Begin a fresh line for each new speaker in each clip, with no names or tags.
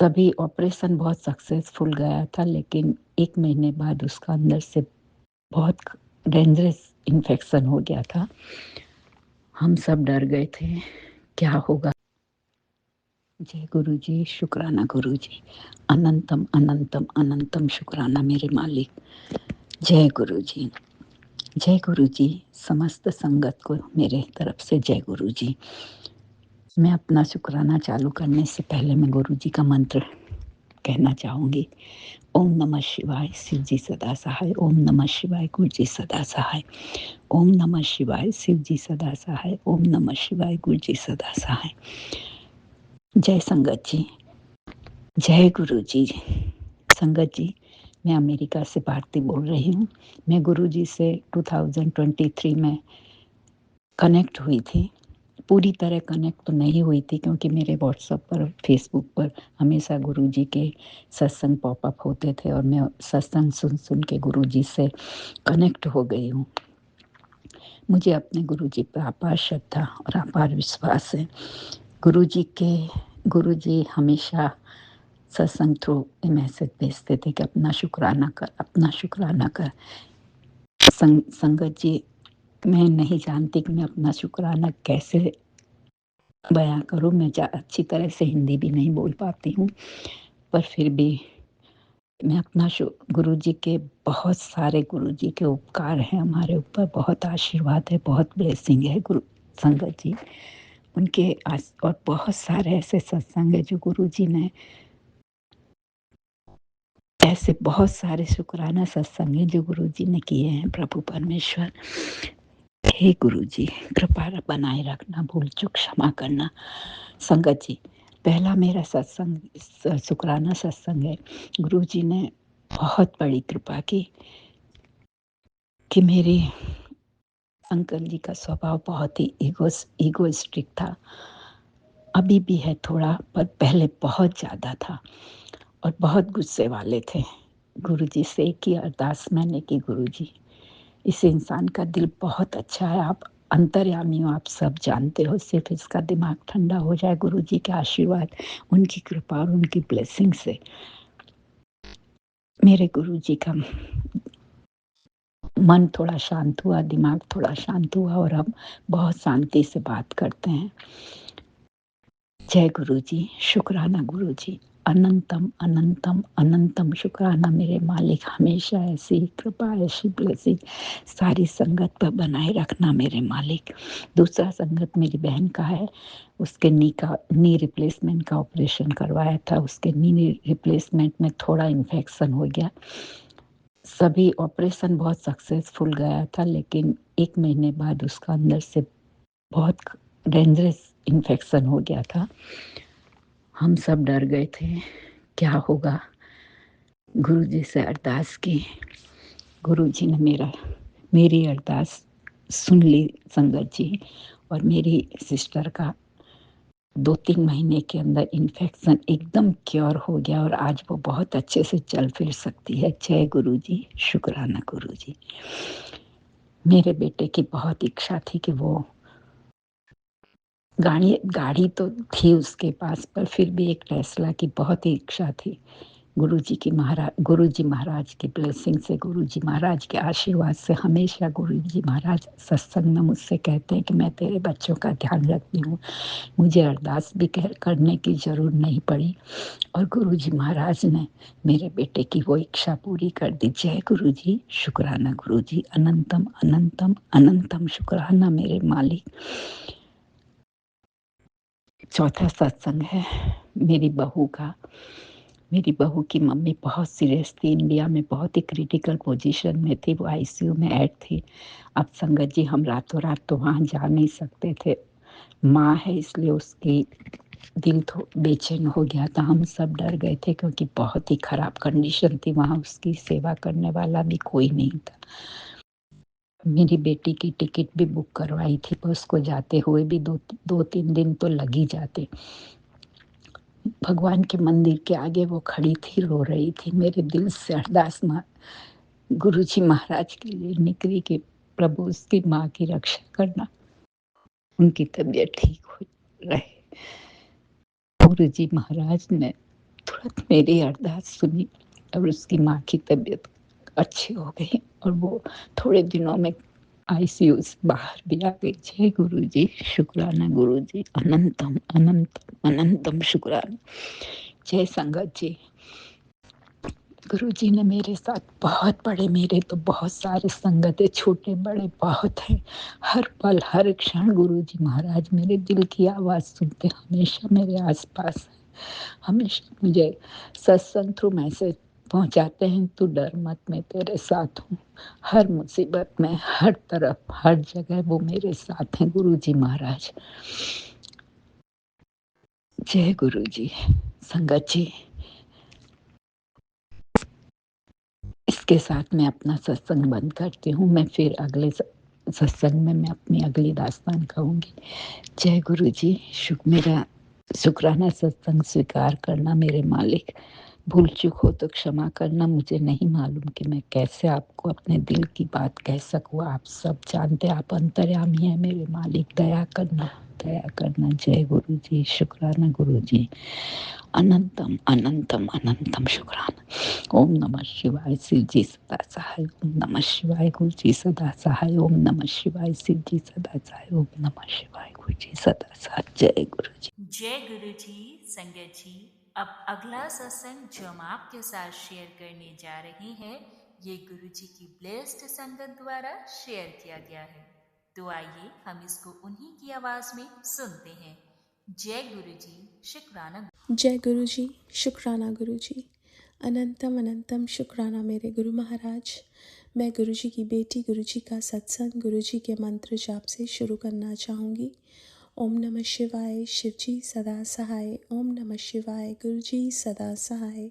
सभी ऑपरेशन बहुत सक्सेसफुल गया था, लेकिन 1 महीने बाद उसका अंदर से बहुत डेंजरस इन्फेक्शन हो गया था। हम सब डर गए थे, क्या होगा? जय गुरुजी, शुक्राना गुरुजी। अनंतम अनंतम अनंतम शुक्राना मेरे मालिक। जय गुरुजी, जय गुरुजी। समस्त संगत को मेरे तरफ से जय गुरुजी। मैं अपना शुक्राना चालू करने से पहले मैं गुरुजी का मंत्र कहना चाहूँगी। ओम नमः शिवाय, शिव जी सदा सहाय। ओम नमः शिवाय, गुरु जी सदा सहाय। ओम नमः शिवाय, शिव जी सदा सहाय। ओम नमः शिवाय, गुरु जी सदा सहाय। जय संगत जी, जय गुरु जी। संगत जी, मैं अमेरिका से भारती बोल रही हूँ। मैं गुरु जी से 2023 में कनेक्ट हुई थी। पूरी तरह कनेक्ट तो नहीं हुई थी, क्योंकि मेरे व्हाट्सएप पर, फेसबुक पर हमेशा गुरुजी के सत्संग पॉपअप होते थे और मैं सत्संग सुन सुन के गुरुजी से कनेक्ट हो गई हूँ। मुझे अपने गुरुजी पर अपार श्रद्धा और अपार विश्वास है। गुरुजी हमेशा सत्संग थ्रू मैसेज भेजते थे कि अपना शुक्राना कर, अपना शुक्राना कर। संगत जी, मैं नहीं जानती कि मैं अपना शुक्राना कैसे बयां करूँ। मैं अच्छी तरह से हिंदी भी नहीं बोल पाती हूँ, पर फिर भी मैं अपना गुरुजी के बहुत सारे गुरुजी के उपकार हैं हमारे ऊपर, बहुत आशीर्वाद है, बहुत ब्लेसिंग है गुरु संगत जी उनके और बहुत सारे ऐसे सत्संग है जो गुरुजी ने, ऐसे बहुत सारे शुक्राना सत्संग है जो गुरुजी ने किए हैं। प्रभु परमेश्वर, हे गुरुजी, कृपा बनाए रखना, भूल चूक क्षमा करना। संगत जी, पहला मेरा सत्संग शुक्राना सत्संग है। गुरुजी ने बहुत बड़ी कृपा की कि मेरे अंकल जी का स्वभाव बहुत ही ईगोइस्टिक था। अभी भी है थोड़ा, पर पहले बहुत ज़्यादा था और बहुत गुस्से वाले थे। गुरुजी से एक ही अरदास मैंने की, गुरुजी इस इंसान का दिल बहुत अच्छा है, आप अंतर्यामी हो, आप सब जानते हो, सिर्फ इसका दिमाग ठंडा हो जाए। गुरुजी के आशीर्वाद, उनकी कृपा और उनकी ब्लेसिंग से मेरे गुरुजी का मन थोड़ा शांत हुआ, दिमाग थोड़ा शांत हुआ और अब बहुत शांति से बात करते हैं। जय गुरुजी, शुक्राना गुरुजी। अनंतम अनंतम अनंतम शुक्राना मेरे मालिक। हमेशा ऐसी कृपा, ऐसी ब्लेसिंग सारी संगत पर बनाए रखना मेरे मालिक। दूसरा संगत मेरी बहन का है, उसके नी रिप्लेसमेंट का ऑपरेशन करवाया था। उसके नी रिप्लेसमेंट में थोड़ा इन्फेक्शन हो गया। सभी ऑपरेशन बहुत सक्सेसफुल गया था, लेकिन 1 महीने बाद उसका अंदर से बहुत डेंजरस इन्फेक्शन हो गया था। हम सब डर गए थे, क्या होगा? गुरुजी से अरदास की, गुरुजी ने मेरी अरदास सुन ली संगत जी, और मेरी सिस्टर का 2-3 महीने के अंदर इन्फेक्शन एकदम क्योर हो गया और आज वो बहुत अच्छे से चल फिर सकती है। जय गुरुजी, शुक्राना गुरुजी। मेरे बेटे की बहुत इच्छा थी कि वो गाड़ी तो थी उसके पास, पर फिर भी एक टेस्ला की बहुत ही इच्छा थी। गुरुजी महाराज की ब्लेसिंग से, गुरुजी महाराज के आशीर्वाद से, हमेशा गुरुजी महाराज सत्संग में मुझसे कहते हैं कि मैं तेरे बच्चों का ध्यान रखती हूँ। मुझे अरदास भी करने की ज़रूरत नहीं पड़ी और गुरुजी महाराज ने मेरे बेटे की वो इच्छा पूरी कर दी। जय गुरुजी, शुक्राना गुरुजी। अनंतम अनंतम अनंतम शुक्राना मेरे मालिक। चौथा सत्संग है मेरी बहू का। मेरी बहू की मम्मी बहुत सीरियस थी, इंडिया में बहुत ही क्रिटिकल पोजीशन में थी, वो आईसीयू में ऐड थी। अब संगत जी, हम रातों रात तो वहाँ जा नहीं सकते थे। माँ है इसलिए उसकी दिल तो बेचैन हो गया था, हम सब डर गए थे, क्योंकि बहुत ही ख़राब कंडीशन थी वहाँ, उसकी सेवा करने वाला भी कोई नहीं था। मेरी बेटी की टिकट भी बुक करवाई थी, पर उसको जाते हुए भी 2-3 दिन तो लग ही जाते। भगवान के मंदिर के आगे वो खड़ी थी, रो रही थी। मेरे दिल से अरदास गुरुजी महाराज के लिए निकली कि प्रभु उसकी माँ की रक्षा करना, उनकी तबीयत ठीक हो रहे। गुरुजी महाराज ने थोड़ा तुरंत मेरी अरदास सुनी और उसकी माँ की तबीयत अच्छी हो गई और वो थोड़े दिनों में आईसीयू से बाहर भी आ गई। जय गुरुजी, शुक्राना गुरुजी, अनंतम अनंतम अनंतम शुक्राना। जय संगत जी। गुरुजी ने मेरे साथ बहुत बड़े, मेरे तो बहुत सारे संगत है, छोटे बड़े बहुत हैं। हर पल हर क्षण गुरुजी महाराज मेरे दिल की आवाज़ सुनते, हमेशा मेरे आसपास हैं। हमेशा मुझे सत्संग थ्रू मैसेज पहुंचाते हैं, तू डर मत, मैं तेरे साथ हूँ। हर मुसीबत में, हर तरफ, हर जगह वो मेरे साथ हैं गुरुजी महाराज। जय गुरुजी। संगत जी, इसके साथ मैं अपना सत्संग बंद करती हूँ। मैं फिर अगले सत्संग में मैं अपनी अगली दास्तान कहूँगी। जय गुरुजी। मेरा शुक्राना सत्संग स्वीकार करना मेरे मालिक। भूल चूक हो तो क्षमा करना। मुझे नहीं मालूम कि मैं कैसे आपको अपने दिल की बात कह सकूँ। आप सब जानते, आप अंतर्यामी हैं मेरे मालिक। दया करना, दया करना। जय गुरुजी। शुक्राना गुरुजी। अनंतम अनंतम अनंतम शुक्राना। ओम नमः शिवाय। शिव जी सदा सहाय। ओम नमः शिवाय। गुरु जी सदा सहाय। ओम नमः शिवाय। शिव जी सदा सहाय। ओम नमः शिवाय। गुरु जी सदा सहाय। जय गुरु जी।
जय गुरु जी। संगत जी, अब अगला सत्संग जो हम आपके साथ शेयर करने जा रहे हैं, ये गुरु जी की ब्लेस्ड संगत द्वारा शेयर किया गया है। तो आइए हम इसको उन्हीं की आवाज में सुनते हैं। जय गुरु जी। शुक्राना।
जय गुरु जी। शुक्राना गुरु जी। अनंतम अनंतम शुक्राना मेरे गुरु महाराज। मैं गुरु जी की बेटी गुरु जी का सत्संग गुरु जी के मंत्र जाप से शुरू करना चाहूँगी। ओम नमः शिवाय। शिव जी सदा सहाय। ओम नमः शिवाय। गुरु जी सदा सहाय।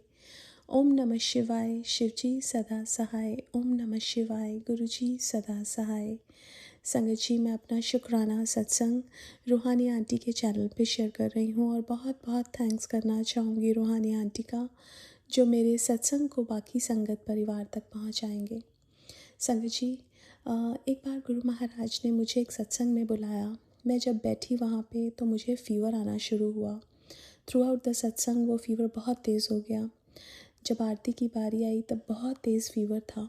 ओम नमः शिवाय। शिव जी सदा सहाय। ओम नमः शिवाय। गुरु जी सदा सहाय। संगत जी, मैं अपना शुक्राना सत्संग रूहानी आंटी के चैनल पे शेयर कर रही हूँ और बहुत बहुत थैंक्स करना चाहूँगी रूहानी आंटी का, जो मेरे सत्संग को बाकी संगत परिवार तक पहुँचाएंगे। संगत जी, एक बार गुरु महाराज ने मुझे एक सत्संग में बुलाया। मैं जब बैठी वहाँ पे तो मुझे फ़ीवर आना शुरू हुआ। थ्रू आउट द सत्संग वो फ़ीवर बहुत तेज़ हो गया। जब आरती की बारी आई तब बहुत तेज़ फ़ीवर था।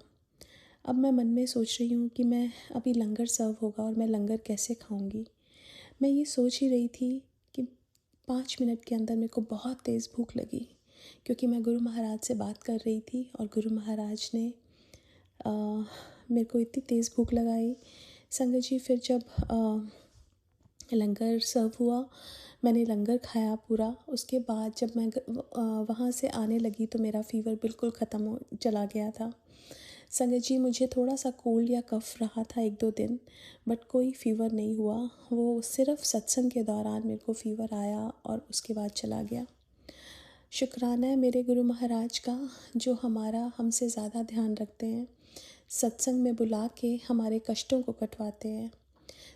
अब मैं मन में सोच रही हूँ कि मैं अभी लंगर सर्व होगा और मैं लंगर कैसे खाऊंगी। मैं ये सोच ही रही थी कि 5 मिनट के अंदर मेरे को बहुत तेज़ भूख लगी, क्योंकि मैं गुरु महाराज से बात कर रही थी और गुरु महाराज ने मेरे को इतनी तेज़ भूख लगाई। संगत जी, फिर जब लंगर सर्व हुआ, मैंने लंगर खाया पूरा। उसके बाद जब मैं वहाँ से आने लगी तो मेरा फ़ीवर बिल्कुल ख़त्म हो चला गया था। संगत जी, मुझे थोड़ा सा कोल्ड या कफ़ रहा था 1-2 दिन, बट कोई फ़ीवर नहीं हुआ। वो सिर्फ़ सत्संग के दौरान मेरे को फ़ीवर आया और उसके बाद चला गया। शुक्राना है मेरे गुरु महाराज का, जो हमारा हमसे ज़्यादा ध्यान रखते हैं, सत्संग में बुला के हमारे कष्टों को कटवाते हैं।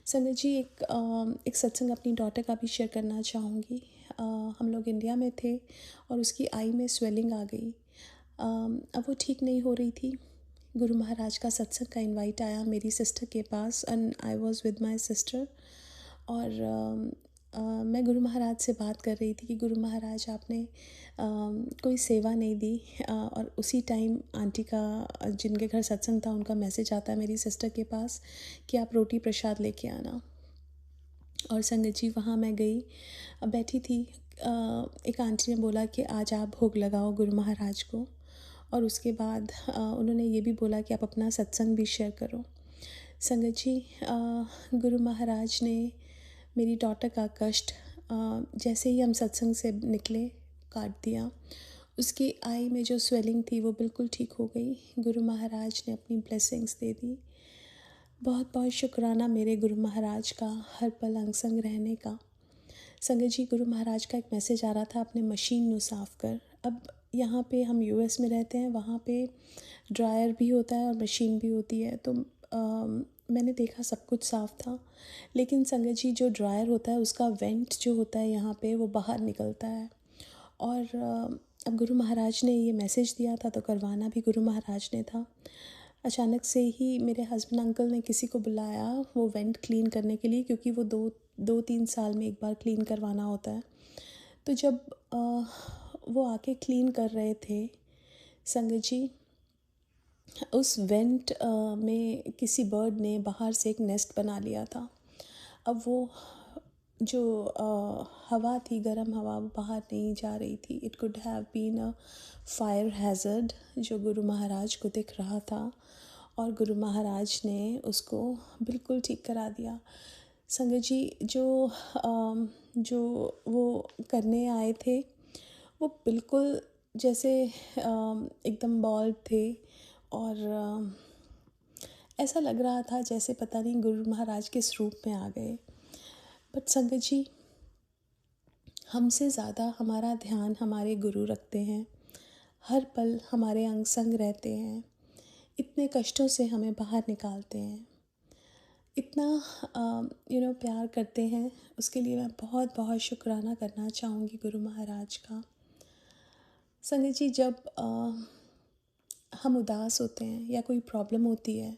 संगत जी, एक सत्संग अपनी डॉटर का भी शेयर करना चाहूँगी। हम लोग इंडिया में थे और उसकी आई में स्वेलिंग आ गई। अब वो ठीक नहीं हो रही थी। गुरु महाराज का सत्संग का इनवाइट आया मेरी सिस्टर के पास and I was with my sister. और मैं गुरु महाराज से बात कर रही थी कि गुरु महाराज, आपने कोई सेवा नहीं दी। और उसी टाइम आंटी का, जिनके घर सत्संग था, उनका मैसेज आता है मेरी सिस्टर के पास कि आप रोटी प्रसाद लेके आना। और संगत जी, वहाँ मैं गई, बैठी थी। एक आंटी ने बोला कि आज आप भोग लगाओ गुरु महाराज को, और उसके बाद उन्होंने ये भी बोला कि आप अपना सत्संग भी शेयर करो। संगत जी, गुरु महाराज ने मेरी डॉटर का कष्ट जैसे ही हम सत्संग से निकले काट दिया। उसकी आई में जो स्वेलिंग थी वो बिल्कुल ठीक हो गई। गुरु महाराज ने अपनी ब्लेसिंग्स दे दी। बहुत बहुत शुक्राना मेरे गुरु महाराज का, हर पल अंग संग रहने का। संगत जी, गुरु महाराज का एक मैसेज आ रहा था, अपने मशीन नु साफ़ कर। अब यहाँ पे हम यूएस में रहते हैं, वहाँ पे ड्रायर भी होता है और मशीन भी होती है। तो मैंने देखा सब कुछ साफ़ था, लेकिन संगत जी, जो ड्रायर होता है उसका वेंट जो होता है यहाँ पे, वो बाहर निकलता है। और अब गुरु महाराज ने ये मैसेज दिया था तो करवाना भी गुरु महाराज ने था। अचानक से ही मेरे हस्बैंड अंकल ने किसी को बुलाया वो वेंट क्लीन करने के लिए, क्योंकि वो 2-3 साल में एक बार क्लीन करवाना होता है। तो जब वो आके क्लीन कर रहे थे संगत जी, उस वेंट में किसी बर्ड ने बाहर से एक नेस्ट बना लिया था। अब वो जो हवा थी, गर्म हवा, वो बाहर नहीं जा रही थी। It could have been a fire hazard जो गुरु महाराज को दिख रहा था, और गुरु महाराज ने उसको बिल्कुल ठीक करा दिया। संगत जी, जो वो करने आए थे वो बिल्कुल जैसे एकदम बॉल्ड थे, और ऐसा लग रहा था जैसे पता नहीं गुरु महाराज किस रूप में आ गए। बट संगत जी, हमसे ज़्यादा हमारा ध्यान हमारे गुरु रखते हैं, हर पल हमारे अंग संग रहते हैं, इतने कष्टों से हमें बाहर निकालते हैं, इतना प्यार करते हैं। उसके लिए मैं बहुत बहुत शुक्राना करना चाहूँगी गुरु महाराज का। संगत जी, जब हम उदास होते हैं या कोई प्रॉब्लम होती है,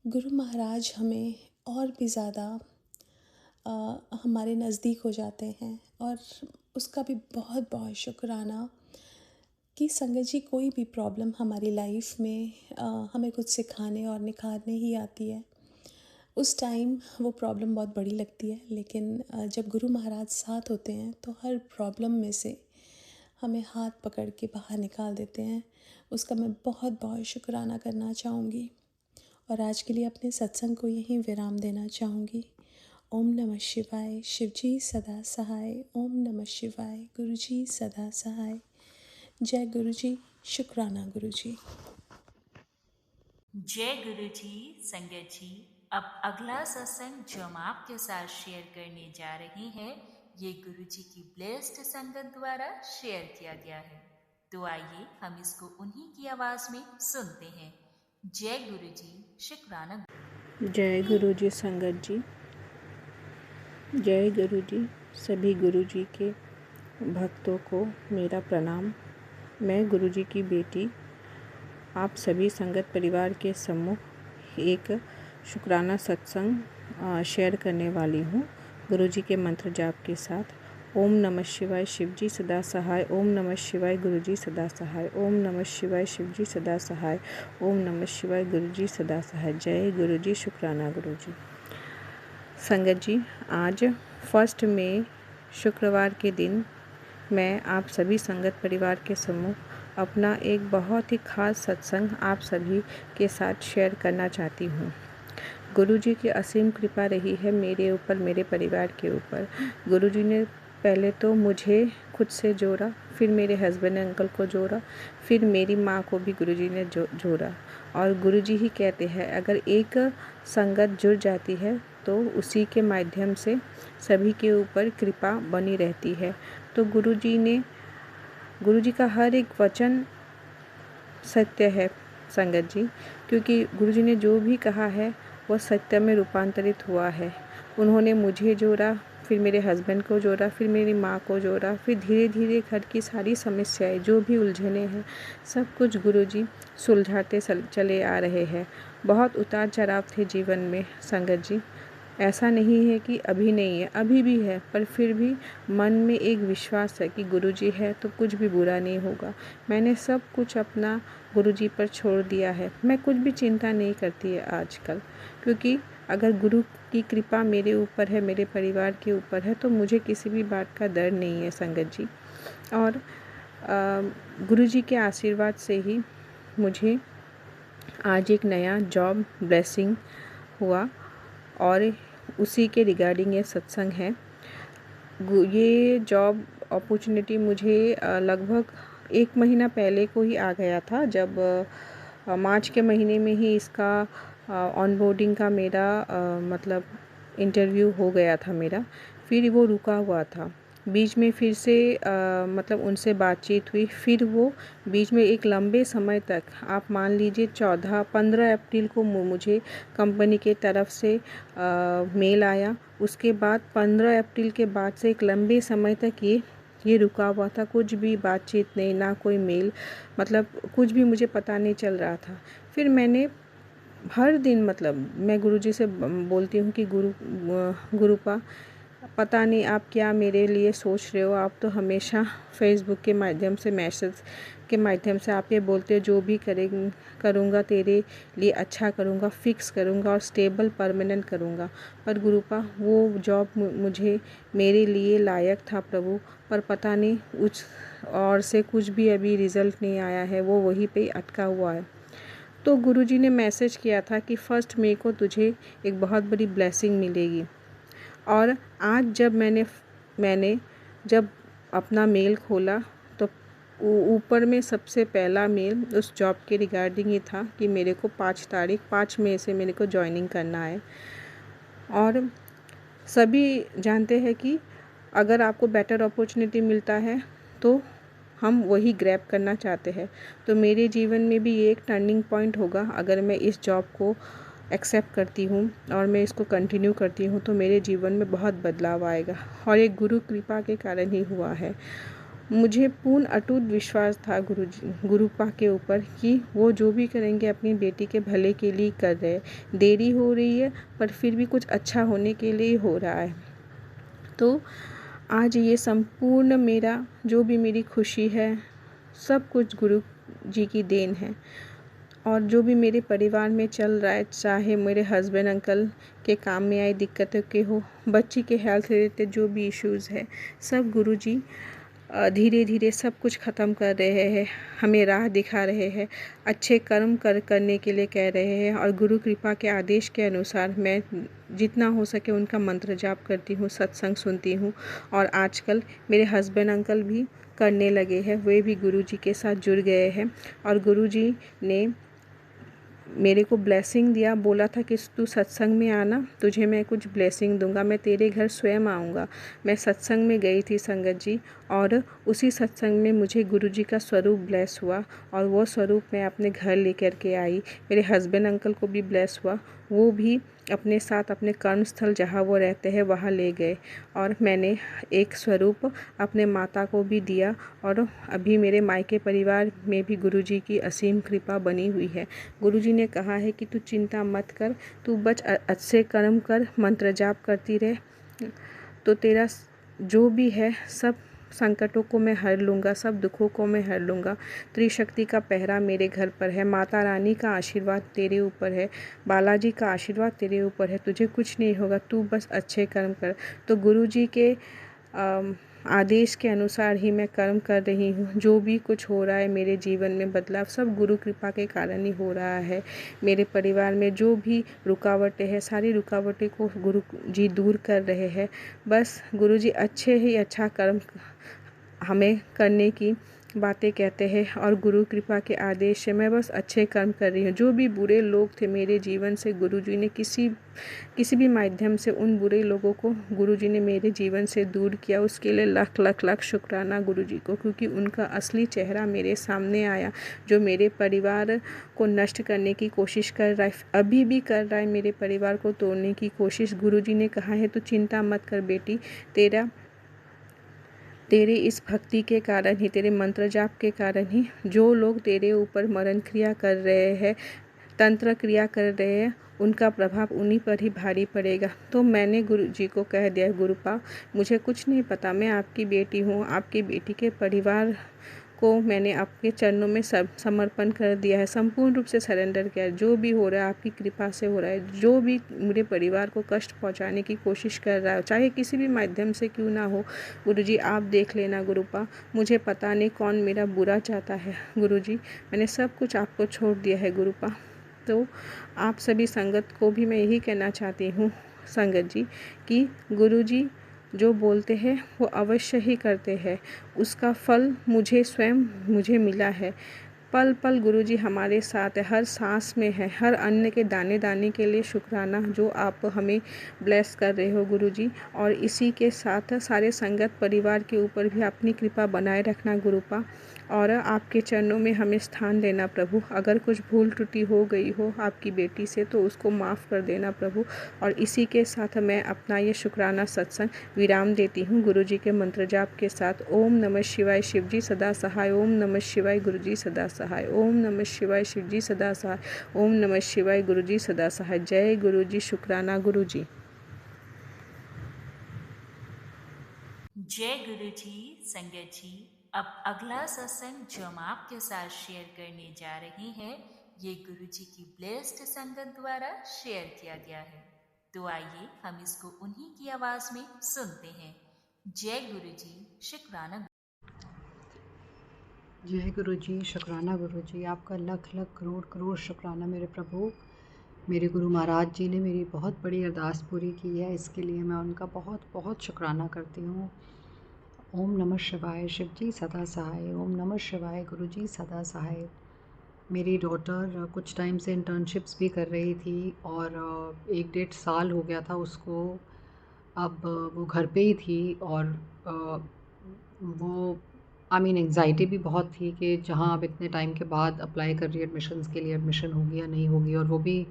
गुरु महाराज हमें और भी ज़्यादा हमारे नज़दीक हो जाते हैं, और उसका भी बहुत बहुत शुक्राना कि संगत जी, कोई भी प्रॉब्लम हमारी लाइफ में हमें कुछ सिखाने और निखारने ही आती है। उस टाइम वो प्रॉब्लम बहुत बड़ी लगती है, लेकिन जब गुरु महाराज साथ होते हैं तो हर प्रॉब्लम में से हमें हाथ पकड़ के बाहर निकाल देते हैं। उसका मैं बहुत बहुत शुक्राना करना चाहूँगी, और आज के लिए अपने सत्संग को यहीं विराम देना चाहूँगी। ओम नमः शिवाय। शिवजी सदा सहाय। ओम नमः शिवाय। गुरुजी सदा सहाय। जय गुरुजी। शुक्राना गुरुजी।
जय गुरु जी। संगत जी, अब अगला सत्संग जो हम आपके साथ शेयर करने जा रहे हैं, ये गुरु जी की ब्लेस्ड संगत द्वारा शेयर किया गया है। तो आइए हम इसको उन्हीं की आवाज में सुनते हैं। जय गुरु जी। शुक्राना।
जय गुरु जी संगत जी। जय गुरु जी। सभी गुरु जी के भक्तों को मेरा प्रणाम। मैं गुरु जी की बेटी आप सभी संगत परिवार के सम्मुख एक शुक्राना सत्संग शेयर करने वाली हूँ गुरु जी के मंत्र जाप के साथ। ओम नमः शिवाय। शिवजी सदा सहाय। ओम नमः शिवाय। गुरु जी सदा सहाय। ओम नमः शिवाय। शिवजी सदा सहाय। ओम नमः शिवाय। गुरु जी सदा सहाय। जय गुरु जी। शुक्राना गुरु जी। संगत जी, आज 1 मई शुक्रवार के दिन मैं आप सभी संगत परिवार के सम्मुख अपना एक बहुत ही खास सत्संग आप सभी के साथ शेयर करना चाहती हूँ। गुरु जी की असीम कृपा रही है मेरे ऊपर, मेरे परिवार के ऊपर। गुरु जी ने पहले तो मुझे खुद से जोड़ा, फिर मेरे हस्बैंड अंकल को जोड़ा, फिर मेरी माँ को भी गुरु जी ने जोड़ा। और गुरु जी ही कहते हैं, अगर एक संगत जुड़ जाती है तो उसी के माध्यम से सभी के ऊपर कृपा बनी रहती है। तो गुरु जी का हर एक वचन सत्य है संगत जी, क्योंकि गुरु जी ने जो भी कहा है वह सत्य में रूपांतरित हुआ है। उन्होंने मुझे जोड़ा, फिर मेरे हस्बैंड को जोड़ा, फिर मेरी माँ को जोड़ा, फिर धीरे धीरे घर की सारी समस्याएं, जो भी उलझने हैं, सब कुछ गुरु जी सुलझाते चले आ रहे हैं। बहुत उतार चढ़ाव थे जीवन में संगत जी, ऐसा नहीं है कि अभी नहीं है, अभी भी है, पर फिर भी मन में एक विश्वास है कि गुरु जी है तो कुछ भी बुरा नहीं होगा। मैंने सब कुछ अपना गुरु जी पर छोड़ दिया है। मैं कुछ भी चिंता नहीं करती है आजकल, क्योंकि अगर गुरु की कृपा मेरे ऊपर है, मेरे परिवार के ऊपर है, तो मुझे किसी भी बात का डर नहीं है संगत जी। और गुरु जी के आशीर्वाद से ही मुझे आज एक नया जॉब ब्लेसिंग हुआ, और उसी के रिगार्डिंग ये सत्संग है। ये जॉब अपॉर्चुनिटी मुझे लगभग 1 महीना पहले को ही आ गया था, जब मार्च के महीने में ही इसका ऑनबोर्डिंग का मेरा मतलब इंटरव्यू हो गया था मेरा। फिर वो रुका हुआ था, बीच में फिर से मतलब उनसे बातचीत हुई, फिर वो बीच में एक लंबे समय तक, आप मान लीजिए 15 अप्रैल को मुझे कंपनी के तरफ से मेल आया। उसके बाद 15 अप्रैल के बाद से एक लंबे समय तक ये रुका हुआ था, कुछ भी बातचीत नहीं, ना कोई मेल, मतलब कुछ भी मुझे पता नहीं चल रहा था। फिर मैंने हर दिन, मतलब मैं गुरुजी से बोलती हूँ कि गुरुपा पता नहीं आप क्या मेरे लिए सोच रहे हो। आप तो हमेशा फेसबुक के माध्यम से, मैसेज के माध्यम से आप ये बोलते हो जो भी करूँगा तेरे लिए अच्छा करूँगा, फिक्स करूँगा और स्टेबल परमानेंट करूँगा। पर गुरुपा वो जॉब मुझे मेरे लिए लायक था प्रभु, पर पता नहीं उस और से कुछ भी अभी रिज़ल्ट नहीं आया है, वो वहीं पे अटका हुआ है। तो गुरुजी ने मैसेज किया था कि 1 मई को तुझे एक बहुत बड़ी ब्लेसिंग मिलेगी। और आज जब मैंने जब अपना मेल खोला तो ऊपर में सबसे पहला मेल उस जॉब के रिगार्डिंग ही था कि मेरे को 5 मई से मेरे को ज्वाइनिंग करना है। और सभी जानते हैं कि अगर आपको बेटर अपॉर्चुनिटी मिलता है तो हम वही ग्रैब करना चाहते हैं। तो मेरे जीवन में भी ये एक टर्निंग पॉइंट होगा। अगर मैं इस जॉब को एक्सेप्ट करती हूँ और मैं इसको कंटिन्यू करती हूँ तो मेरे जीवन में बहुत बदलाव आएगा, और एक गुरु कृपा के कारण ही हुआ है। मुझे पूर्ण अटूट विश्वास था गुरुपा के ऊपर कि वो जो भी करेंगे अपनी बेटी के भले के लिए कर रहे हैं। देरी हो रही है पर फिर भी कुछ अच्छा होने के लिए हो रहा है। तो आज ये संपूर्ण मेरा जो भी मेरी खुशी है, सब कुछ गुरु जी की देन है। और जो भी मेरे परिवार में चल रहा है, चाहे मेरे हस्बैंड अंकल के काम में आई दिक्कतों के हो, बच्ची के हेल्थ रिलेटेड जो भी इश्यूज़ है, सब गुरुजी धीरे धीरे सब कुछ ख़त्म कर रहे हैं, हमें राह दिखा रहे हैं, अच्छे कर्म करने के लिए कह रहे हैं। और गुरु कृपा के आदेश के अनुसार मैं जितना हो सके उनका मंत्र जाप करती हूँ, सत्संग सुनती हूँ। और आजकल मेरे हस्बैंड अंकल भी करने लगे हैं, वे भी गुरुजी के साथ जुड़ गए हैं। और गुरुजी ने मेरे को ब्लेसिंग दिया, बोला था कि तू सत्संग में आना, तुझे मैं कुछ ब्लेसिंग दूंगा, मैं तेरे घर स्वयं आऊँगा। मैं सत्संग में गई थी संगत जी, और उसी सत्संग में मुझे गुरुजी का स्वरूप ब्लेस हुआ, और वो स्वरूप मैं अपने घर लेकर के आई। मेरे हस्बैंड अंकल को भी ब्लेस हुआ, वो भी अपने साथ अपने कर्मस्थल जहाँ वो रहते हैं वहाँ ले गए। और मैंने एक स्वरूप अपने माता को भी दिया, और अभी मेरे मायके परिवार में भी गुरुजी की असीम कृपा बनी हुई है। गुरुजी ने कहा है कि तू चिंता मत कर, तू बस अच्छे कर्म कर, मंत्र जाप करती रहे, तो तेरा जो भी है सब संकटों को मैं हर लूँगा, सब दुखों को मैं हर लूँगा। त्रिशक्ति का पहरा मेरे घर पर है, माता रानी का आशीर्वाद तेरे ऊपर है, बालाजी का आशीर्वाद तेरे ऊपर है, तुझे कुछ नहीं होगा, तू बस अच्छे कर्म कर। तो गुरुजी के आदेश के अनुसार ही मैं कर्म कर रही हूँ। जो भी कुछ हो रहा है मेरे जीवन में बदलाव, सब गुरु कृपा के कारण ही हो रहा है। मेरे परिवार में जो भी रुकावटें हैं, सारी रुकावटें को गुरु जी दूर कर रहे हैं। बस गुरु जी अच्छे ही अच्छा कर्म हमें करने की बातें कहते हैं, और गुरु कृपा के आदेश से मैं बस अच्छे कर्म कर रही हूँ। जो भी बुरे लोग थे मेरे जीवन से, गुरुजी ने किसी भी माध्यम से उन बुरे लोगों को गुरुजी ने मेरे जीवन से दूर किया। उसके लिए लाख लाख लाख शुक्राना गुरुजी को, क्योंकि उनका असली चेहरा मेरे सामने आया, जो मेरे परिवार को नष्ट करने की कोशिश कर रहा है, अभी भी कर रहा है, मेरे परिवार को तोड़ने की कोशिश। गुरुजी ने कहा है तो चिंता मत कर बेटी, तेरे इस भक्ति के कारण ही, तेरे मंत्र जाप के कारण ही जो लोग तेरे ऊपर मरण क्रिया कर रहे हैं, तंत्र क्रिया कर रहे हैं, उनका प्रभाव उन्हीं पर ही भारी पड़ेगा। तो मैंने गुरु जी को कह दिया, गुरुपा मुझे कुछ नहीं पता, मैं आपकी बेटी हूँ, आपकी बेटी के परिवार को मैंने आपके चरणों में समर्पण कर दिया है, संपूर्ण रूप से सरेंडर किया है। जो भी हो रहा है आपकी कृपा से हो रहा है। जो भी मेरे परिवार को कष्ट पहुंचाने की कोशिश कर रहा है, चाहे किसी भी माध्यम से क्यों ना हो, गुरुजी आप देख लेना गुरुपा, मुझे पता नहीं कौन मेरा बुरा चाहता है। गुरुजी मैंने सब कुछ आपको छोड़ दिया है गुरुपा। तो आप सभी संगत को भी मैं यही कहना चाहती हूँ संगत जी, कि गुरुजी जो बोलते हैं वो अवश्य ही करते हैं, उसका फल मुझे मिला है। पल पल गुरुजी हमारे साथ है, हर सांस में है, हर अन्न के दाने दाने के लिए शुक्राना जो आप हमें ब्लेस कर रहे हो गुरुजी। और इसी के साथ सारे संगत परिवार के ऊपर भी अपनी कृपा बनाए रखना गुरुपा, और आपके चरणों में हमें स्थान देना प्रभु। अगर कुछ भूल त्रुटि हो गई हो आपकी बेटी से तो उसको माफ़ कर देना प्रभु। और इसी के साथ मैं अपना ये शुक्राना सत्संग विराम देती हूँ गुरुजी के मंत्र जाप के साथ। ओम नमः शिवाय, शिवजी सदा सहाय। ओम नमः शिवाय, गुरुजी सदा सहाय। ओम नमः शिवाय, शिवजी सदा सहाय। ओम नमः शिवाय, गुरुजी सदा सहाय। जय गुरुजी, शुक्राना गुरुजी।
जय गुरु जी। संगत जी, अब अगला सत्संग जो हम आपके साथ शेयर करने जा रहे हैं, ये गुरु जी की ब्लेस्ड संगत द्वारा शेयर किया गया है। तो आइए हम इसको उन्हीं की आवाज में सुनते हैं। जय गुरु जी, शुक्राना।
जय गुरु जी, शुक्राना गुरु जी। आपका लख लख करोड़ करोड़ शुक्राना मेरे प्रभु। मेरे गुरु महाराज जी ने मेरी बहुत बड़ी अरदास पूरी की है, इसके लिए मैं उनका बहुत बहुत शुक्राना करती हूँ। ओम नमः शिवाय, शिव जी सदा सहाय। ओम नमः शिवाय, गुरु जी सदा सहाय। मेरी डॉटर कुछ टाइम से इंटर्नशिप्स भी कर रही थी और 1-1.5 साल हो गया था उसको। अब वो घर पे ही थी और वो एंग्ज़ाइटी भी बहुत थी कि जहाँ अब इतने टाइम के बाद अप्लाई कर रही है एडमिशन्स के लिए, एडमिशन होगी या नहीं होगी, और वो भी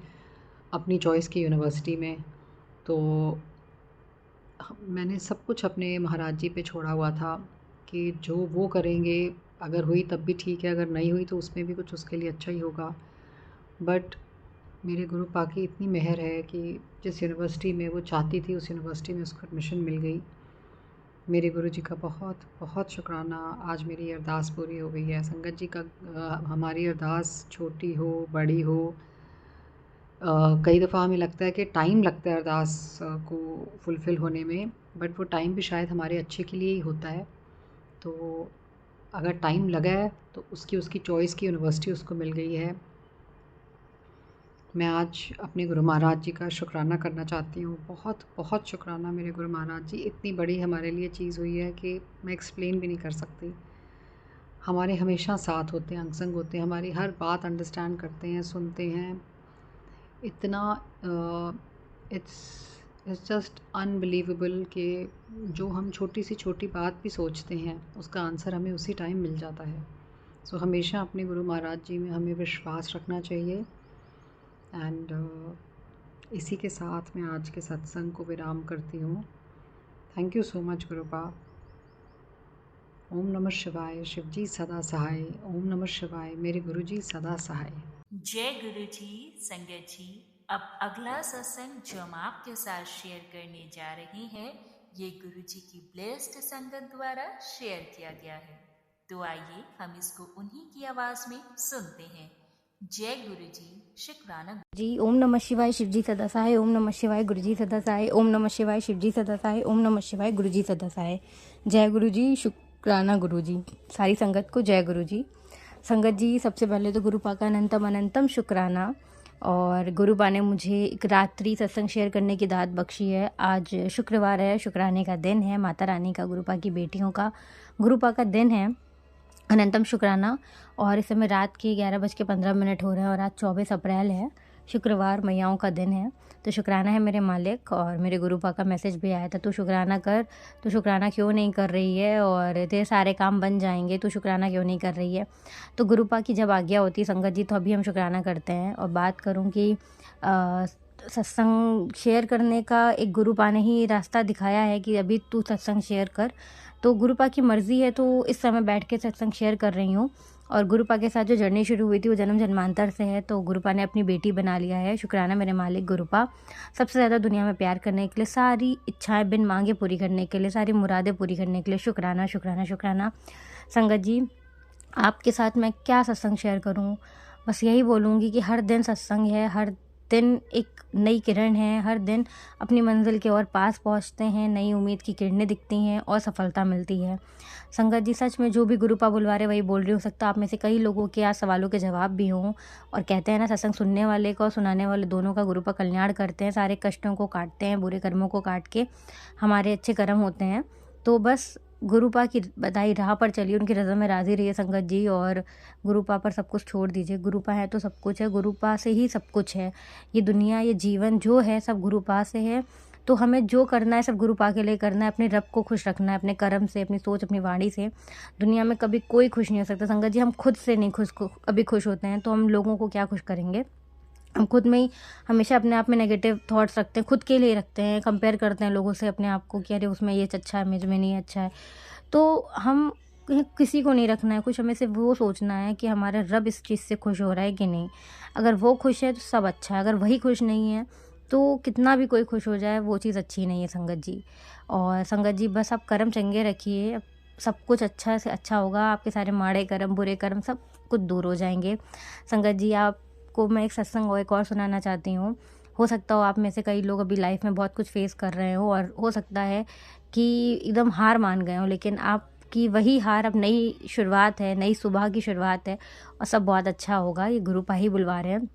अपनी चॉइस की यूनिवर्सिटी में। तो मैंने सब कुछ अपने महाराज जी पे छोड़ा हुआ था कि जो वो करेंगे, अगर हुई तब भी ठीक है, अगर नहीं हुई तो उसमें भी कुछ उसके लिए अच्छा ही होगा। बट मेरे गुरु पाक की इतनी मेहर है कि जिस यूनिवर्सिटी में वो चाहती थी उस यूनिवर्सिटी में उसको एडमिशन मिल गई। मेरे गुरु जी का बहुत बहुत शुक्राना। आज मेरी अरदास पूरी हो गई है। संगत जी का हमारी अरदास छोटी हो बड़ी हो, कई दफ़ा हमें लगता है कि टाइम लगता है अरदास को फुलफ़िल होने में, बट वो टाइम भी शायद हमारे अच्छे के लिए ही होता है। तो अगर टाइम लगा है तो उसकी चॉइस की यूनिवर्सिटी उसको मिल गई है। मैं आज अपने गुरु महाराज जी का शुक्राना करना चाहती हूँ। बहुत बहुत शुक्राना मेरे गुरु महाराज जी। इतनी बड़ी हमारे लिए चीज़ हुई है कि मैं एक्सप्लेन भी नहीं कर सकती। हमारे हमेशा साथ होते हैं, अंग संग होते हैं, हमारी हर बात अंडरस्टैंड करते हैं, सुनते हैं। इतना इट्स जस्ट अनबिलीवेबल कि जो हम छोटी से छोटी बात भी सोचते हैं उसका आंसर हमें उसी टाइम मिल जाता है। सो हमेशा अपने गुरु महाराज जी में हमें विश्वास रखना चाहिए। एंड इसी के साथ मैं आज के सत्संग को विराम करती हूँ। Thank you so much गुरुपा। ओम नमः शिवाय, शिव जी सदा सहाय। ओम नमः शिवाय, मेरे गुरु जी सदा सहाय।
जय गुरु जी। संगत जी, अब अगला सत्संग जो हम आपके साथ शेयर करने जा रहे हैं, ये गुरु जी की ब्लेस्ड संगत द्वारा शेयर किया गया है। तो आइए हम इसको उन्हीं की आवाज में सुनते हैं। जय गुरु जी, शुक्राना
जी। ओम नमः शिवाय, शिव जी सदा सहाय। ओम नमः शिवाय, गुरु जी सदा सहाय। ओम नमः शिवाय, शिव जी सदा सहाय। ओम नमः शिवाय, गुरु जी सदा सहाय। जय गुरु जी, शुक्राना गुरु जी। सारी संगत को जय गुरु जी। संगत जी, सबसे पहले तो गुरुपा का अनंतम अनंतम शुक्राना। और गुरुपा ने मुझे एक रात्रि सत्संग शेयर करने की दात बख्शी है। आज शुक्रवार है, शुक्राने का दिन है, माता रानी का, गुरुपा की बेटियों का, गुरुपा का दिन है। अनंतम शुक्राना। और इस समय रात के 11:15 हो रहे हैं और आज 24 अप्रैल है, शुक्रवार, मैयाओं का दिन है। तो शुक्राना है मेरे मालिक। और मेरे गुरुपा का मैसेज भी आया था, तो शुक्राना कर, तो शुक्राना क्यों नहीं कर रही है, और तेरे सारे काम बन जाएंगे, तो शुक्राना क्यों नहीं कर रही है। तो गुरुपा की जब आज्ञा होती है संगत जी, तो अभी हम शुक्राना करते हैं। और बात करूं कि सत्संग शेयर करने का एक गुरुपा ने ही रास्ता दिखाया है कि अभी तू सत्संग शेयर कर, तो गुरुपा की मर्ज़ी है, तो इस समय बैठ के सत्संग शेयर कर रही हूँ। और गुरुपा के साथ जो जर्नी शुरू हुई थी वो जन्म जन्मांतर से है, तो गुरुपा ने अपनी बेटी बना लिया है। शुक्राना मेरे मालिक गुरुपा, सबसे ज़्यादा दुनिया में प्यार करने के लिए, सारी इच्छाएं बिन मांगे पूरी करने के लिए, सारी मुरादें पूरी करने के लिए शुक्राना शुक्राना शुक्राना। संगत जी, आपके साथ मैं क्या सत्संग शेयर करूं, बस यही बोलूँगी कि हर दिन सत्संग है, हर दिन एक नई किरण है, हर दिन अपनी मंजिल के और पास पहुंचते हैं, नई उम्मीद की किरणें दिखती हैं और सफलता मिलती है। संगत जी, सच में जो भी गुरुपा बुलवा रहे वही बोल रही हो सकता। आप में से कई लोगों के आज सवालों के जवाब भी हों, और कहते हैं ना, सत्संग सुनने वाले का और सुनाने वाले दोनों का गुरुपा कल्याण करते हैं, सारे कष्टों को काटते हैं, बुरे कर्मों को काट के हमारे अच्छे कर्म होते हैं। तो बस गुरुपा की बताई राह पर चलिए, उनकी रज़ा में राज़ी रहिए संगत जी, और गुरुपा पर सब कुछ छोड़ दीजिए। गुरुपा है तो सब कुछ है, गुरुपा से ही सब कुछ है। ये दुनिया, ये जीवन जो है सब गुरुपा से है। तो हमें जो करना है सब गुरुपा के लिए करना है, अपने रब को खुश रखना है, अपने कर्म से, अपनी सोच, अपनी वाणी से। दुनिया में कभी कोई खुश नहीं हो सकता संगत जी। हम खुद से नहीं अभी खुश होते हैं, तो हम लोगों को क्या खुश करेंगे। हम खुद में ही हमेशा अपने आप में नेगेटिव थॉट्स रखते हैं, खुद के लिए रखते हैं, कंपेयर करते हैं लोगों से अपने आप को कि अरे उसमें ये अच्छा है, मुझ में नहीं अच्छा है। तो हम किसी को नहीं रखना है खुश, हमें सिर्फ वो सोचना है कि हमारा रब इस चीज़ से खुश हो रहा है कि नहीं। अगर वो खुश है तो सब अच्छा है, अगर वही खुश नहीं है तो कितना भी कोई खुश हो जाए वो चीज़ अच्छी नहीं है संगत जी। और संगत जी बस आप कर्म चंगे रखिए, अब सब कुछ अच्छा से अच्छा होगा, आपके सारे माड़े कर्म, बुरे कर्म सब कुछ दूर हो जाएँगे। संगत जी आपको मैं एक सत्संग और एक और सुनाना चाहती हूँ। हो सकता हो आप में से कई लोग अभी लाइफ़ में बहुत कुछ फ़ेस कर रहे हो और हो सकता है कि एकदम हार मान गए हों, लेकिन आपकी वही हार अब नई शुरुआत है, नई सुबह की शुरुआत है और सब बहुत अच्छा होगा। ये गुरुपा ही बुलवा रहे हैं।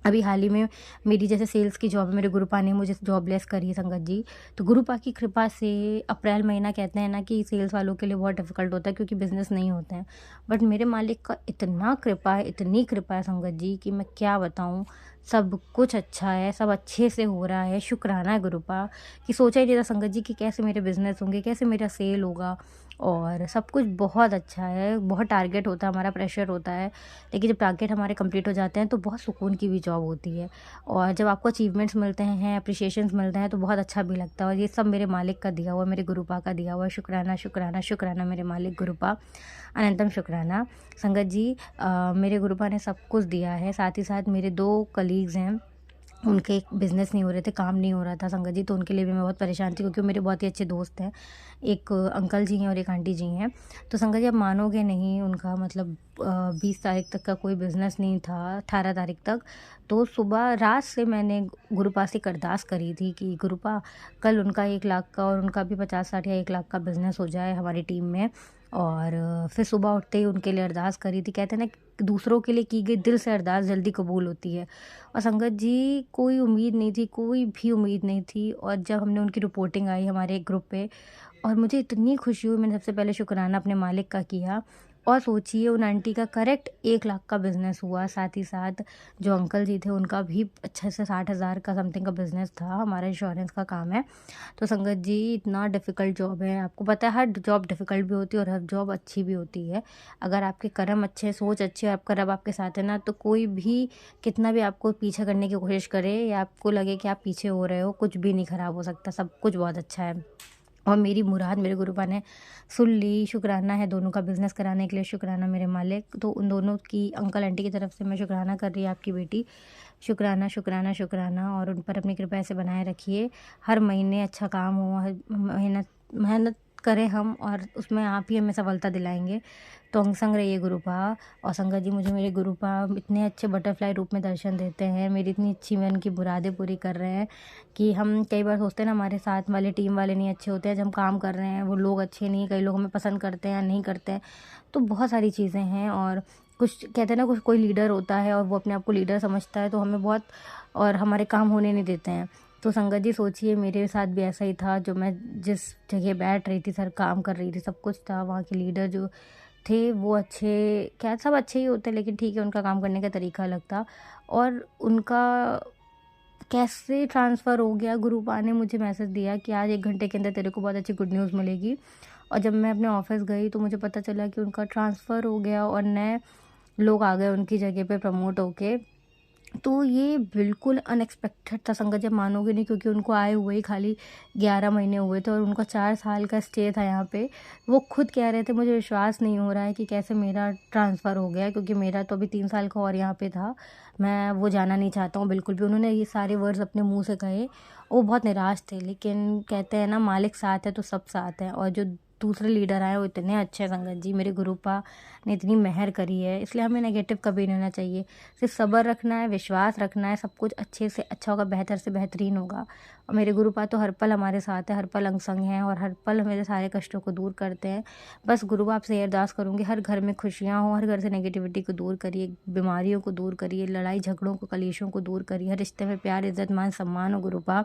अभी हाल ही में मेरी जैसे सेल्स की जॉब है, मेरे गुरुपा ने मुझे जॉब लेस करी है संगत जी। तो गुरुपा की कृपा से अप्रैल महीना कहते हैं ना कि सेल्स वालों के लिए बहुत डिफ़िकल्ट होता है क्योंकि बिज़नेस नहीं होते हैं। बट मेरे मालिक का इतना कृपा है, इतनी कृपा है संगत जी कि मैं क्या बताऊँ। सब कुछ अच्छा है, सब अच्छे से हो रहा है, शुक्राना है गुरुपा कि सोचा ही नहीं था संगत जी कि कैसे मेरे बिज़नेस होंगे, कैसे मेरा सेल होगा और सब कुछ बहुत अच्छा है। बहुत टारगेट होता है हमारा, प्रेशर होता है, लेकिन जब टारगेट हमारे कंप्लीट हो जाते हैं तो बहुत सुकून की भी जॉब होती है और जब आपको अचीवमेंट्स मिलते हैं, अप्रिशिएशंस मिलते हैं तो बहुत अच्छा भी लगता है और ये सब मेरे मालिक का दिया हुआ, मेरे गुरुपा का दिया हुआ। शुक्राना शुक्राना शुक्राना मेरे मालिक गुरुपा, अनंतम शुक्राना। संगत जी मेरे गुरुपा ने सब कुछ दिया है। साथ ही साथ मेरे 2 कलीग्स हैं, उनके बिज़नेस नहीं हो रहे थे, काम नहीं हो रहा था संगत जी, तो उनके लिए भी मैं बहुत परेशान थी क्योंकि वो मेरे बहुत ही अच्छे दोस्त हैं। एक अंकल जी हैं और एक आंटी जी हैं। तो संगत जी आप मानोगे नहीं, उनका मतलब 20 तारीख तक का कोई बिज़नेस नहीं था, 18 तारीख तक। तो सुबह रात से मैंने गुरुपा से एक अरदास करी थी कि गुरुपा कल उनका 1 लाख का और उनका भी 50-60 या 1 लाख का बिज़नेस हो जाए हमारी टीम में। और फिर सुबह उठते ही उनके लिए अरदास करी थी। कहते हैं ना दूसरों के लिए की गई दिल से अरदास जल्दी कबूल होती है। और संगत जी कोई उम्मीद नहीं थी, कोई भी उम्मीद नहीं थी और जब हमने उनकी रिपोर्टिंग आई हमारे एक ग्रुप पे और मुझे इतनी खुशी हुई, मैंने सबसे पहले शुक्राना अपने मालिक का किया। और सोचिए उन आंटी का करेक्ट 1 लाख का बिज़नेस हुआ। साथ ही साथ जो अंकल जी थे उनका भी अच्छे से 60,000 का समथिंग का बिज़नेस था। हमारा इंश्योरेंस का काम है। तो संगत जी इतना डिफ़िकल्ट जॉब है, आपको पता है हर जॉब डिफ़िकल्ट भी होती है और हर जॉब अच्छी भी होती है। अगर आपके कर्म अच्छे हैं, सोच अच्छी है, आपका रब आपके साथ है ना, तो कोई भी कितना भी आपको पीछे करने की कोशिश करे या आपको लगे कि आप पीछे हो रहे हो, कुछ भी नहीं ख़राब हो सकता, सब कुछ बहुत अच्छा है। और मेरी मुराद मेरे गुरुपा ने सुन ली। शुक्राना है दोनों का बिज़नेस कराने के लिए, शुक्राना मेरे मालिक। तो उन दोनों की अंकल आंटी की तरफ से मैं शुक्राना कर रही है आपकी बेटी। शुक्राना शुक्राना शुक्राना और उन पर अपनी कृपा ऐसे बनाए रखिए। हर महीने अच्छा काम हो, हर मेहनत मेहनत करें हम और उसमें आप ही हमें सफलता दिलाएंगे। तो अंग संग रहिए गुरुपा। और संगत जी मुझे मेरे गुरुपा इतने अच्छे बटरफ्लाई रूप में दर्शन देते हैं, मेरी इतनी अच्छी मैं उनकी मुरादें पूरी कर रहे हैं कि हम कई बार सोचते हैं ना हमारे साथ वाले टीम वाले नहीं अच्छे होते हैं, जब हम काम कर रहे हैं वो लोग अच्छे नहीं, कई लोग हमें पसंद करते हैं या नहीं करते हैं। तो बहुत सारी चीज़ें हैं और कुछ कहते हैं ना कुछ कोई लीडर होता है और वो अपने आप को लीडर समझता है तो हमें बहुत और हमारे काम होने नहीं देते हैं। तो संगत जी सोचिए मेरे साथ भी ऐसा ही था। जो मैं जिस जगह बैठ रही थी, सर काम कर रही थी, सब कुछ था, वहाँ के लीडर जो थे वो अच्छे, क्या सब अच्छे ही होते लेकिन ठीक है उनका काम करने का तरीका अलग था। और उनका कैसे ट्रांसफ़र हो गया, गुरुपा ने मुझे मैसेज दिया कि आज 1 घंटे के अंदर तेरे को बहुत अच्छी गुड न्यूज़ मिलेगी। और जब मैं अपने ऑफिस गई तो मुझे पता चला कि उनका ट्रांसफ़र हो गया और नए लोग आ गए उनकी जगह पे प्रमोट होके। तो ये बिल्कुल अनएक्सपेक्टेड था संगत, जब मानोगे नहीं, क्योंकि उनको आए हुए ही खाली 11 महीने हुए थे और उनका 4 साल का स्टे था यहाँ पे। वो खुद कह रहे थे मुझे विश्वास नहीं हो रहा है कि कैसे मेरा ट्रांसफ़र हो गया, क्योंकि मेरा तो अभी 3 साल का और यहाँ पे था, मैं वो जाना नहीं चाहता हूँ बिल्कुल भी। उन्होंने ये सारे वर्ड्स अपने मुँह से कहे। वो बहुत निराश थे, लेकिन कहते हैं ना मालिक साथ है तो सब साथ है। और जो दूसरे लीडर आए वो इतने अच्छे संगत जी, मेरे गुरुपा ने इतनी मेहर करी है, इसलिए हमें नेगेटिव कभी नहीं होना चाहिए। सिर्फ सब्र रखना है, विश्वास रखना है, सब कुछ अच्छे से अच्छा होगा, बेहतर से बेहतरीन होगा। और मेरे गुरुपा तो हर पल हमारे साथ है, हर पल अंग संग हैं और हर पल मेरे सारे कष्टों को दूर करते हैं। बस गुरुपा आपसे ये अरदास करूँगी हर घर में खुशियाँ हों, हर घर से नेगेटिविटी को दूर करिए, बीमारियों को दूर करिए, लड़ाई झगड़ों को, कलेशों को दूर करिए, हर रिश्ते में प्यार, इज्जत, मान, सम्मान हो गुरुपा।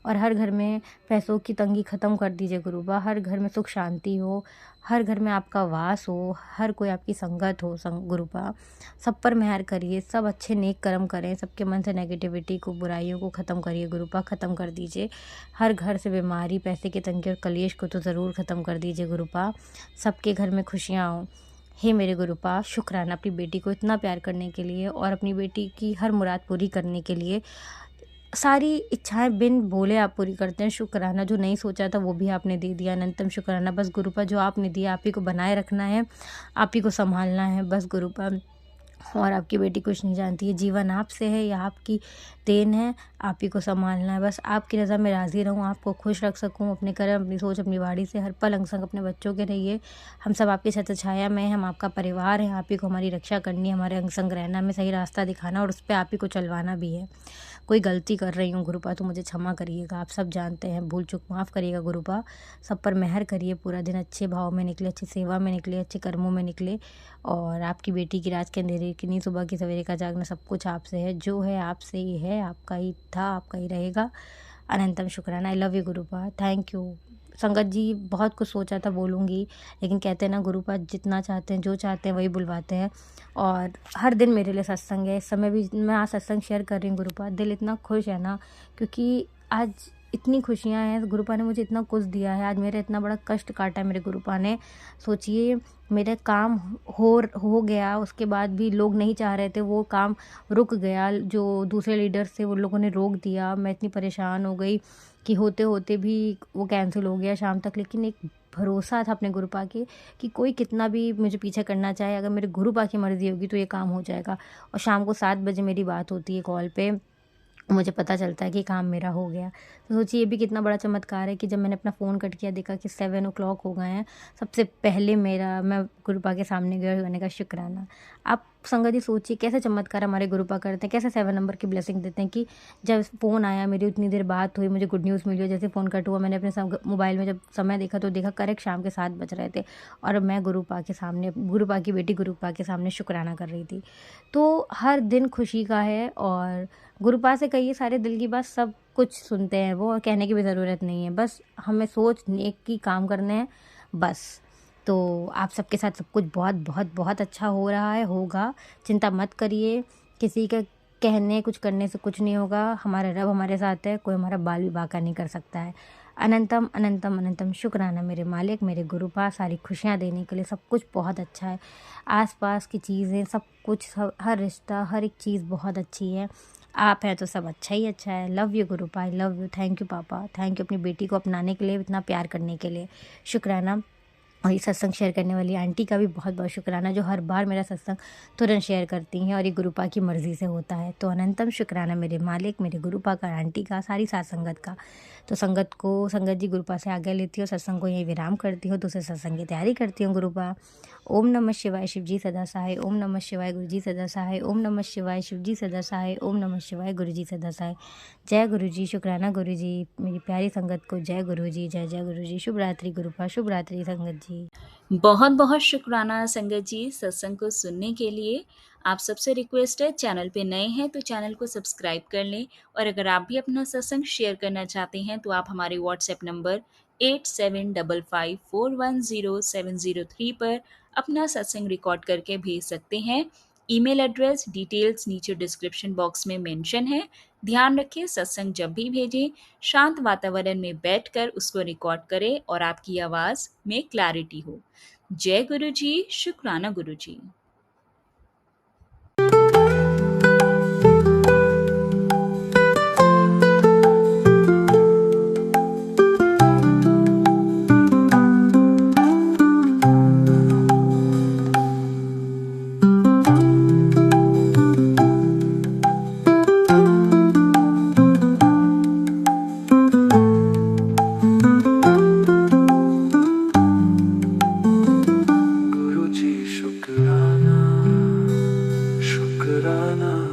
और हर घर में पैसों की तंगी ख़त्म कर दीजिए गुरुपा, हर घर में सुख शांति हो, हर घर में आपका वास हो, हर कोई आपकी संगत हो गुरुपा। सब पर मेहर करिए, सब अच्छे नेक कर्म करें, सबके मन से नेगेटिविटी को, बुराइयों को ख़त्म करिए गुरुपा, ख़त्म कर दीजिए। हर घर से बीमारी, पैसे की तंगी और कलेश को तो ज़रूर ख़त्म कर दीजिए गुरुपा। सबके घर में खुशियाँ हों। हे मेरे गुरुपा, शुक्राना अपनी बेटी को इतना प्यार करने के लिए और अपनी बेटी की हर मुराद पूरी करने के लिए। सारी इच्छाएं बिन बोले आप पूरी करते हैं। शुक्राना, जो नहीं सोचा था वो भी आपने दे दिया। अनंतम शुक्राना। बस गुरुपा जो आपने दिया आप ही को बनाए रखना है, आप ही को संभालना है बस गुरुपा। और आपकी बेटी कुछ नहीं जानती है। जीवन आपसे है, या आपकी देन है, आप ही को संभालना है। बस आपकी रज़ा में राज़ी रहूँ, आपको खुश रख सकूँ, अपने कर्म, अपनी सोच, अपनी वाणी से हर पल अंग संग अपने बच्चों के रहिए। हम सब आपकी छत्र छाया में हैं, हम आपका परिवार हैं, आप ही को हमारी रक्षा करनी है, हमारे अंग संग रहना, हमें सही रास्ता दिखाना और उस पे आप ही को चलवाना भी है। कोई गलती कर रही हूँ गुरुपा तो मुझे क्षमा करिएगा, आप सब जानते हैं, भूल चूक माफ़ करिएगा गुरुपा। सब पर मेहर करिए, पूरा दिन अच्छे भाव में निकले, अच्छी सेवा में निकले, अच्छे कर्मों में निकले। और आपकी बेटी की रात के अंधेरे की नींद, सुबह की सवेरे का जागना, सब कुछ आपसे है। जो है आपसे ही है, आपका ही था, आपका ही रहेगा। अनंतम शुक्राना। I love you गुरुपा, thank you. संगत जी, बहुत कुछ सोचा था बोलूँगी, लेकिन कहते हैं ना गुरुपा जितना चाहते हैं, जो चाहते हैं वही बुलवाते हैं। और हर दिन मेरे लिए सत्संग है। इस समय भी मैं आज सत्संग शेयर कर रही हूँ गुरुपा। दिल इतना खुश है ना, क्योंकि आज इतनी खुशियाँ हैं। गुरुपा ने मुझे इतना कुछ दिया है, आज मेरा इतना बड़ा कष्ट काटा है मेरे गुरुपा ने। सोचिए, मेरा काम हो गया, उसके बाद भी लोग नहीं चाह रहे थे, वो काम रुक गया। जो दूसरे लीडर्स थे वो लोगों ने रोक दिया। मैं इतनी परेशान हो गई कि होते होते भी वो कैंसिल हो गया शाम तक। लेकिन एक भरोसा था अपने गुरुपा के कि कोई कितना भी मुझे पीछे करना चाहे, अगर मेरे गुरुपा की मर्ज़ी होगी तो ये काम हो जाएगा। और शाम को 7 बजे मेरी बात होती है कॉल पे, मुझे पता चलता है कि काम मेरा हो गया। तो सोचिए ये भी कितना बड़ा चमत्कार है कि जब मैंने अपना फ़ोन कट किया, देखा कि 7 o'clock हो गए हैं, सबसे पहले मैं गुरुपा के सामने गए, मैंने कहा शुक्राना। आप संगत जी सोचिए कैसे चमत्कार हमारे गुरुपा करते हैं, कैसे 7 नंबर की ब्लेसिंग देते हैं कि जब फ़ोन आया, मेरी उतनी देर बात हुई, मुझे गुड न्यूज़ मिली, जैसे फ़ोन कट हुआ, मैंने अपने मोबाइल में जब समय देखा तो देखा करेक्ट शाम के 7 बज रहे थे और मैं गुरुपा के सामने, गुरुपा की बेटी गुरुपा के सामने शुक्राना कर रही थी। तो हर दिन खुशी का है। और गुरुपा से कहिए सारे दिल की बात, सब कुछ सुनते हैं वो, और कहने की भी ज़रूरत नहीं है। बस हमें सोच नेक की काम करने हैं बस। तो आप सबके साथ सब कुछ बहुत बहुत बहुत अच्छा हो रहा है, होगा, चिंता मत करिए। किसी के कहने कुछ करने से कुछ नहीं होगा। हमारा रब हमारे साथ है, कोई हमारा बाल भी बांका नहीं कर सकता है। अनंतम अनंतम अनंतम शुक्राना मेरे मालिक, मेरे गुरुपा, सारी खुशियाँ देने के लिए। सब कुछ बहुत अच्छा है, आसपास की चीज़ें सब कुछ, हर रिश्ता, हर एक चीज़ बहुत अच्छी है। आप हैं तो सब अच्छा ही अच्छा है। Love you गुरुपा, I love you. Thank you पापा, थैंक यू अपनी बेटी को अपनाने के लिए, इतना प्यार करने के लिए, शुक्राना। और ये सत्संग शेयर करने वाली आंटी का भी बहुत बहुत शुक्राना, जो हर बार मेरा सत्संग तुरंत शेयर करती हैं और ये गुरुपा की मर्ज़ी से होता है। तो अनंतम शुक्राना मेरे मालिक, मेरे गुरुपा का, आंटी का, सारी साथ संगत का। तो संगत जी गुरुपा से आज्ञा लेती हूँ, सत्संग को यहीं विराम करती हूँ, दूसरे सत्संग की तैयारी करती हूँ गुरुपा। ओम नमः शिवाय, शिवजी सदा सहाय। ओम नमः शिवाय, गुरुजी सदा सहाय। ओम नमः शिवाय, शिवजी सदा सहाय। ओम नमः शिवाय, गुरुजी सदा सहाय। जय गुरुजी, शुक्राना गुरुजी, मेरी प्यारी संगत को जय गुरुजी, जय जय गुरुजी। शुभ रात्रि गुरुपा, शुभ रात्रि संगत जी।
बहुत बहुत शुक्राना संगत जी सत्संग को सुनने के लिए। आप सबसे रिक्वेस्ट है, चैनल पे नए हैं तो चैनल को सब्सक्राइब कर लें। और अगर आप भी अपना सत्संग शेयर करना चाहते हैं तो आप हमारे व्हाट्सएप नंबर 8755410703 पर अपना सत्संग रिकॉर्ड करके भेज सकते हैं। ईमेल एड्रेस डिटेल्स नीचे डिस्क्रिप्शन बॉक्स में मेंशन है। ध्यान रखें, सत्संग जब भी भेजें शांत वातावरण में बैठकर उसको रिकॉर्ड करें और आपकी आवाज़ में क्लैरिटी हो। जय गुरु जी, शुक्राना गुरु जी।
गुरुजी शुक्राना, शुक्राना।